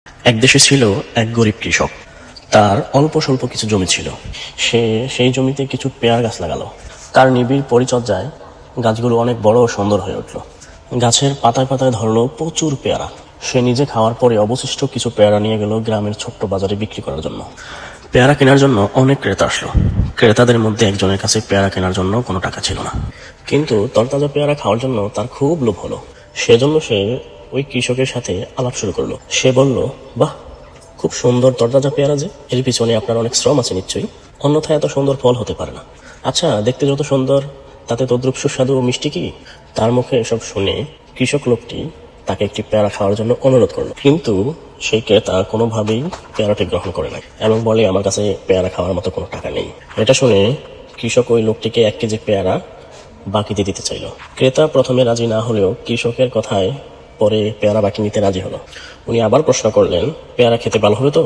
এক দেশে ছিল এক গরিব কৃষক। তার অল্প স্বল্প কিছু জমি ছিল। সে সেই জমিতে কিছু পেয়ারা গাছ লাগালো। তার নিবিড় পরিচর্যায় গাছগুলো অনেক বড় ও সুন্দর হয়ে উঠল। গাছের পাতায় পাতায় ধরলো প্রচুর পেয়ারা। সে নিজে খাওয়ার পরে অবশিষ্ট কিছু পেয়ারা নিয়ে গেল গ্রামের ছোট্ট বাজারে বিক্রি করার জন্য। পেয়ারা কেনার জন্য অনেক ক্রেতা আসলো। ক্রেতাদের মধ্যে একজনের কাছে পেয়ারা কেনার জন্য কোনো টাকা ছিল না, কিন্তু তরতাজা পেয়ারা খাওয়ার জন্য তার খুব লোভ হলো। সেজন্য সে ওই কৃষকের সাথে আলাপ শুরু করলো। সে বলল, বাহ, খুব সুন্দর তরতাজা পেয়ারা, যে এর পিছনে আপনার অনেক শ্রম আছে নিশ্চয়ই, অন্যথায় এত সুন্দর ফল হতে পারে না। আচ্ছা, দেখতে যত সুন্দর তাতে তদ্রুপ সুস্বাদু ও মিষ্টি কি? তার মুখে এসব শুনে কৃষক লোকটি তাকে একটি পেয়ারা খাওয়ার জন্য অনুরোধ করলো, কিন্তু সেই ক্রেতা কোনোভাবেই পেয়ারাটি গ্রহণ করে নাই এবং বলে, আমার কাছে পেয়ারা খাওয়ার মতো কোনো টাকা নেই। এটা শুনে কৃষক ওই লোকটিকে 1 কেজি পেয়ারা বাকিতে দিতে চাইল। ক্রেতা প্রথমে রাজি না হলেও কৃষকের কথায় পরে পেয়ারা বাকি নিতে রাজি হলো। উনি আবার প্রশ্ন করলেন, পেয়ারা খেতে ভালো হবে তো?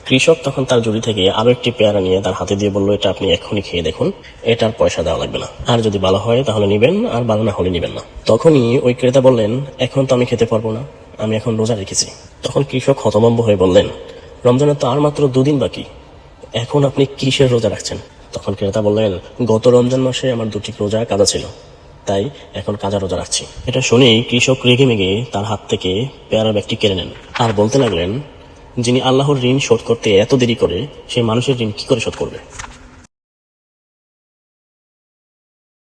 কৃষক তখন তার ঝুড়ি থেকে আরো একটি পেয়ারা নিয়ে তার হাতে দিয়ে বলল, এটা আপনি এক্ষুনি খেয়ে দেখুন, এটার পয়সা দেওয়া লাগবে না, আর যদি ভালো হয় তাহলে নিবেন, আর ভালো না হলে নিবেন না। তখনই ওই ক্রেতা বললেন, এখন তো আমি খেতে পারবো না, আমি এখন রোজা রেখেছি। তখন কৃষক হতভম্ব হয়ে বললেন, রমজানের তো আর মাত্র 2 দিন বাকি, এখন আপনি কিসের রোজা রাখছেন? তখন ক্রেতা বললেন, গত রমজান মাসে আমার 2টি রোজা কাজা ছিল, তাই এখন কাজা রোজা রাখছি। এটা শুনেই কৃষক রেগে মেগে তার হাত থেকে পেয়ারার ব্যাগটি কেড়ে নেন আর বলতে লাগলেন, যিনি আল্লাহর ঋণ শোধ করতে এত দেরি করে, সেই মানুষের ঋণ কি করে শোধ করবে?